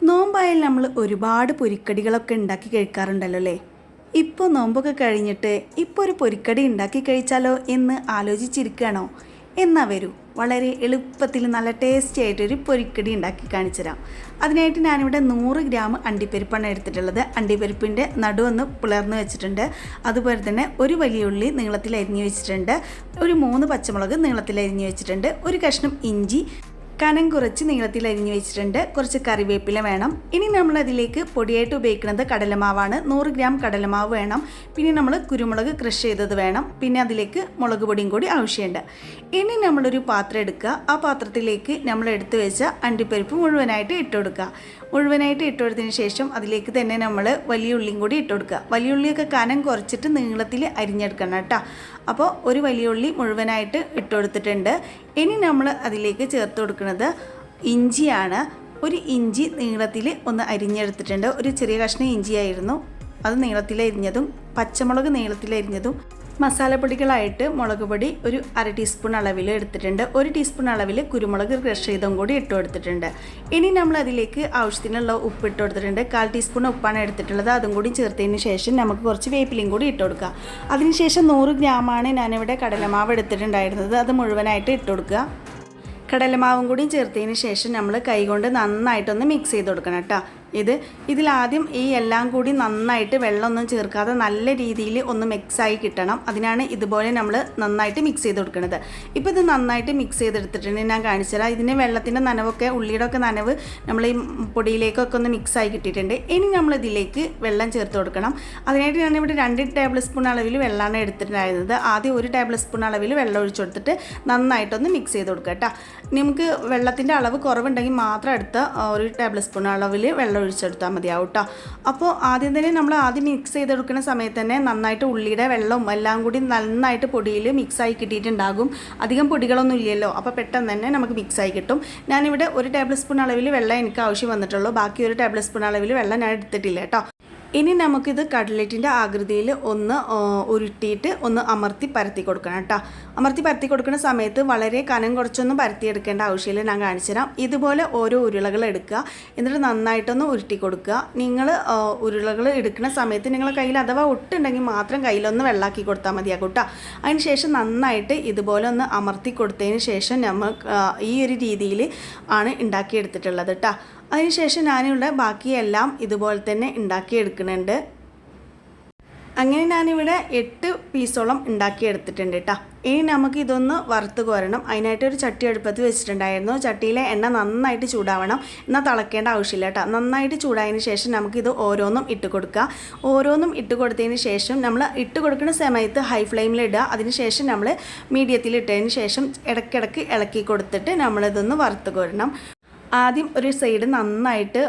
നോമ്പായാൽ നമ്മൾ ഒരുപാട് പൊരിക്കടികളൊക്കെ ഉണ്ടാക്കി കഴിക്കാറുണ്ടല്ലോ അല്ലേ? ഇപ്പോൾ നോമ്പൊക്കെ കഴിഞ്ഞിട്ട് ഇപ്പോൾ ഒരു പൊരിക്കടി ഉണ്ടാക്കി കഴിച്ചാലോ എന്ന് ആലോചിച്ചിരിക്കുകയാണോ? എന്നാ വരൂ, വളരെ എളുപ്പത്തിൽ നല്ല ടേസ്റ്റി ആയിട്ടൊരു പൊരിക്കടി ഉണ്ടാക്കി കാണിച്ചു തരാം. അതിനായിട്ട് ഞാനിവിടെ 100 ഗ്രാം അണ്ടിപ്പരിപ്പാണ് എടുത്തിട്ടുള്ളത്. അണ്ടിപ്പരിപ്പിൻ്റെ നടുവൊന്ന് പിളർന്ന് വെച്ചിട്ടുണ്ട്. അതുപോലെ തന്നെ ഒരു വലിയ ഉള്ളി നീളത്തിൽ അരിഞ്ഞ് വെച്ചിട്ടുണ്ട്, ഒരു 3 പച്ചമുളക് നീളത്തിൽ അരിഞ്ഞ് വെച്ചിട്ടുണ്ട്, ഒരു കഷ്ണം ഇഞ്ചി കനം കുറച്ച് നീളത്തിൽ അരിഞ്ഞ് വെച്ചിട്ടുണ്ട്, കുറച്ച് കറിവേപ്പില വേണം. ഇനി നമ്മളതിലേക്ക് പൊടിയായിട്ട് ഉപയോഗിക്കുന്നത് കടലമാവാണ്. 100 ഗ്രാം കടലമാവ് വേണം. പിന്നെ നമ്മൾ കുരുമുളക് ക്രഷ് ചെയ്തത് വേണം. പിന്നെ അതിലേക്ക് മുളക് പൊടിയും കൂടി ആവശ്യമുണ്ട്. ഇനി നമ്മളൊരു പാത്രം എടുക്കുക. ആ പാത്രത്തിലേക്ക് നമ്മൾ എടുത്തു വെച്ച അണ്ടിപ്പരിപ്പ് മുഴുവനായിട്ട് ഇട്ട് കൊടുക്കുക. മുഴുവനായിട്ട് ഇട്ട് കൊടുത്തതിന് ശേഷം അതിലേക്ക് തന്നെ നമ്മൾ വലിയ ഉള്ളിയും കൂടി ഇട്ട് കൊടുക്കുക. വലിയ ഉള്ളിയൊക്കെ കനം കുറച്ചിട്ട് നീളത്തിൽ അരിഞ്ഞെടുക്കണം കേട്ടോ. അപ്പോൾ ഒരു വലിയ ഉള്ളി മുഴുവനായിട്ട് ഇട്ട് കൊടുത്തിട്ടുണ്ട്. ഇനി നമ്മൾ അതിലേക്ക് ചേർത്ത് കൊടുക്കുന്നത് ഇഞ്ചിയാണ്. ഒരു ഇഞ്ചി നീളത്തിൽ ഒന്ന് അരിഞ്ഞെടുത്തിട്ടുണ്ട്. ഒരു ചെറിയ കഷ്ണം ഇഞ്ചിയായിരുന്നു, അത് നീളത്തിൽ അരിഞ്ഞതും പച്ചമുളക് നീളത്തിൽ അരിഞ്ഞതും മസാലപ്പൊടികളായിട്ട് മുളക് പൊടി ഒരു 1/2 ടീസ്പൂൺ അളവിൽ എടുത്തിട്ടുണ്ട്. 1 ടീസ്പൂൺ അളവിൽ കുരുമുളക് ക്രഷ് ചെയ്തും കൂടി ഇട്ട് കൊടുത്തിട്ടുണ്ട്. ഇനി നമ്മൾ അതിലേക്ക് ആവശ്യത്തിനുള്ള ഉപ്പ് ഇട്ട് കൊടുത്തിട്ടുണ്ട്. 1/4 ടീസ്പൂൺ ഉപ്പാണ് എടുത്തിട്ടുള്ളത്. അതും കൂടി ചേർത്തതിന് ശേഷം നമുക്ക് കുറച്ച് വേപ്പിലയും കൂടി ഇട്ട് കൊടുക്കുക. അതിനുശേഷം 100 ഗ്രാമാണ് ഞാനിവിടെ കടലമാവ് എടുത്തിട്ടുണ്ടായിരുന്നത്. അത് മുഴുവനായിട്ട് ഇട്ട് കൊടുക്കുക. കടലമാവും കൂടി ചേർത്തതിന് ശേഷം നമ്മൾ കൈകൊണ്ട് നന്നായിട്ടൊന്ന് മിക്സ് ചെയ്ത് കൊടുക്കണം കേട്ടോ. ഇതിലാദ്യം ഈ എല്ലാം കൂടി നന്നായിട്ട് വെള്ളമൊന്നും ചേർക്കാതെ നല്ല രീതിയിൽ ഒന്ന് മിക്സായി കിട്ടണം. അതിനാണ് ഇതുപോലെ നമ്മൾ നന്നായിട്ട് മിക്സ് ചെയ്ത് കൊടുക്കുന്നത്. ഇപ്പോൾ ഇത് നന്നായിട്ട് മിക്സ് ചെയ്തെടുത്തിട്ടുണ്ട്. ഞാൻ കാണിച്ചു തരാം. ഇതിന് വെള്ളത്തിൻ്റെ നനവൊക്കെ ഉള്ളിയുടെ ഒക്കെ നനവ് നമ്മൾ ഈ പൊടിയിലേക്കൊക്കെ ഒന്ന് മിക്സായി കിട്ടിയിട്ടുണ്ട്. ഇനി നമ്മൾ ഇതിലേക്ക് വെള്ളം ചേർത്ത് കൊടുക്കണം. അതിനായിട്ട് ഞാനിവിടെ 2 ടേബിൾ സ്പൂൺ അളവിൽ വെള്ളമാണ് എടുത്തിട്ടുണ്ടായിരുന്നത്. ആദ്യം 1 ടേബിൾ സ്പൂൺ അളവിൽ വെള്ളം ഒഴിച്ചു കൊടുത്തിട്ട് നന്നായിട്ടൊന്ന് മിക്സ് ചെയ്ത് കൊടുക്കുക കേട്ടോ. നമുക്ക് വെള്ളത്തിൻ്റെ അളവ് കുറവുണ്ടെങ്കിൽ മാത്രം എടുത്ത 1 ടേബിൾ സ്പൂൺ അളവിൽ വെള്ളം ഒഴിച്ചെടുത്താൽ മതിയാവും കേട്ടോ. അപ്പോൾ ആദ്യം തന്നെ നമ്മൾ മിക്സ് ചെയ്തെടുക്കുന്ന സമയത്ത് തന്നെ നന്നായിട്ട് ഉള്ളിയുടെ വെള്ളവും എല്ലാം കൂടി നന്നായിട്ട് പൊടിയിൽ മിക്സായി കിട്ടിയിട്ടുണ്ടാകും. അധികം പൊടികളൊന്നും ഇല്ലല്ലോ, അപ്പോൾ പെട്ടെന്ന് തന്നെ നമുക്ക് മിക്സായി കിട്ടും. ഞാനിവിടെ 1 ടേബിൾ സ്പൂൺ അളവിൽ വെള്ളം എനിക്ക് ആവശ്യം വന്നിട്ടുള്ളൂ. ബാക്കി 1 ടേബിൾ സ്പൂൺ അളവിൽ വെള്ളം ഞാൻ എടുത്തിട്ടില്ല കേട്ടോ. ഇനി നമുക്കിത് കട്ട്ലറ്റിൻ്റെ ആകൃതിയിൽ ഒന്ന് ഉരുട്ടിയിട്ട് ഒന്ന് അമർത്തി പരത്തി കൊടുക്കണം കേട്ടോ. അമർത്തി പരത്തി കൊടുക്കുന്ന സമയത്ത് വളരെ കനം കുറച്ചൊന്നും പരത്തിയെടുക്കേണ്ട ആവശ്യമില്ല. ഞാൻ കാണിച്ചു തരാം. ഇതുപോലെ ഓരോ ഉരുളകൾ എടുക്കുക, എന്നിട്ട് നന്നായിട്ടൊന്ന് ഉരുട്ടി കൊടുക്കുക. നിങ്ങൾ ഉരുളകൾ എടുക്കുന്ന സമയത്ത് നിങ്ങളുടെ കയ്യിൽ അഥവാ ഒട്ടുണ്ടെങ്കിൽ മാത്രം കയ്യിലൊന്ന് വെള്ളാക്കി കൊടുത്താൽ മതിയാകും കേട്ടോ. അതിന് ശേഷം നന്നായിട്ട് ഇതുപോലെ ഒന്ന് അമർത്തി കൊടുത്തതിന് ശേഷം നമ്മൾ ഈ ഒരു രീതിയിൽ ആണ് ഉണ്ടാക്കിയെടുത്തിട്ടുള്ളത് കേട്ടോ. അതിനുശേഷം ഞാനിവിടെ ബാക്കിയെല്ലാം ഇതുപോലെ തന്നെ ഉണ്ടാക്കിയെടുക്കുന്നുണ്ട്. അങ്ങനെ ഞാനിവിടെ 8 പീസോളം ഉണ്ടാക്കിയെടുത്തിട്ടുണ്ട് കേട്ടോ. ഇനി നമുക്ക് ഇതൊന്ന് വറുത്ത് കോരണം. അതിനായിട്ടൊരു ചട്ടി അടുപ്പത്ത് വെച്ചിട്ടുണ്ടായിരുന്നു. ചട്ടിയിലെ എണ്ണ നന്നായിട്ട് ചൂടാവണം, എന്നാൽ തിളക്കേണ്ട ആവശ്യമില്ല കേട്ടോ. നന്നായിട്ട് ചൂടായതിന് ശേഷം നമുക്കിത് ഓരോന്നും ഇട്ട് കൊടുക്കുക. ഓരോന്നും ഇട്ട് കൊടുത്തതിന് ശേഷം നമ്മൾ ഇട്ട് കൊടുക്കുന്ന സമയത്ത് ഹൈ ഫ്ലെയിമിൽ ഇടുക. അതിന് ശേഷം നമ്മൾ മീഡിയത്തിൽ ഇട്ടതിന് ശേഷം ഇടയ്ക്കിടയ്ക്ക് ഇളക്കി കൊടുത്തിട്ട് നമ്മളിതൊന്ന് വറുത്ത് കോരണം. ആദ്യം ഒരു സൈഡ് നന്നായിട്ട്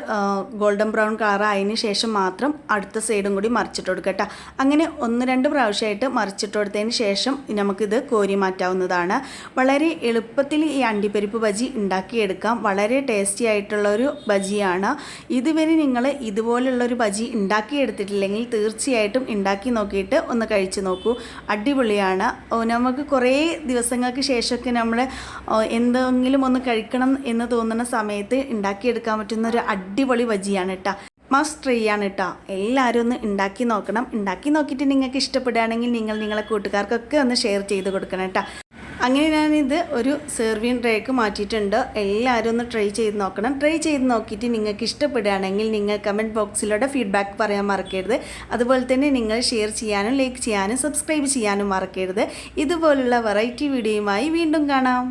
ഗോൾഡൻ ബ്രൗൺ കളർ ആയതിന് ശേഷം മാത്രം അടുത്ത സൈഡും കൂടി മറിച്ചിട്ട് കൊടുക്കട്ടെ. അങ്ങനെ 1-2 പ്രാവശ്യമായിട്ട് മറിച്ചിട്ട് കൊടുത്തതിന് ശേഷം നമുക്കിത് കോരി മാറ്റാവുന്നതാണ്. വളരെ എളുപ്പത്തിൽ ഈ അണ്ടിപ്പരിപ്പ് ബജി ഉണ്ടാക്കിയെടുക്കാം. വളരെ ടേസ്റ്റി ആയിട്ടുള്ളൊരു ബജിയാണ്. ഇതുവരെ നിങ്ങൾ ഇതുപോലുള്ളൊരു ബജി ഉണ്ടാക്കിയെടുത്തിട്ടില്ലെങ്കിൽ തീർച്ചയായിട്ടും ഉണ്ടാക്കി നോക്കിയിട്ട് ഒന്ന് കഴിച്ച് നോക്കൂ. അടിപൊളിയാണ്. നമുക്ക് കുറേ ദിവസങ്ങൾക്ക് ശേഷമൊക്കെ നമ്മൾ എന്തെങ്കിലും ഒന്ന് കഴിക്കണം എന്ന് തോന്നുന്ന സമയത്ത് ഉണ്ടാക്കിയെടുക്കാൻ പറ്റുന്ന ഒരു അടിപൊളി ബജിയാണ് കേട്ടോ. മസ്റ്റ് ട്രൈ ആണ് കേട്ടോ. എല്ലാവരും ഒന്ന് ഉണ്ടാക്കി നോക്കണം. ഉണ്ടാക്കി നോക്കിയിട്ട് നിങ്ങൾക്ക് ഇഷ്ടപ്പെടുകയാണെങ്കിൽ നിങ്ങളെ കൂട്ടുകാർക്കൊക്കെ ഒന്ന് ഷെയർ ചെയ്ത് കൊടുക്കണം കേട്ടോ. അങ്ങനെ ഞാനിത് ഒരു സെർവിങ് ട്രേക്ക് മാറ്റിയിട്ടുണ്ട്. എല്ലാവരും ഒന്ന് ട്രൈ ചെയ്ത് നോക്കണം. ട്രൈ ചെയ്ത് നോക്കിയിട്ട് നിങ്ങൾക്ക് ഇഷ്ടപ്പെടുകയാണെങ്കിൽ നിങ്ങൾ കമൻറ്റ് ബോക്സിലൂടെ ഫീഡ്ബാക്ക് പറയാൻ മറക്കരുത്. അതുപോലെ തന്നെ നിങ്ങൾ ഷെയർ ചെയ്യാനും ലൈക്ക് ചെയ്യാനും സബ്സ്ക്രൈബ് ചെയ്യാനും മറക്കരുത്. ഇതുപോലുള്ള വെറൈറ്റി വീഡിയോയുമായി വീണ്ടും കാണാം.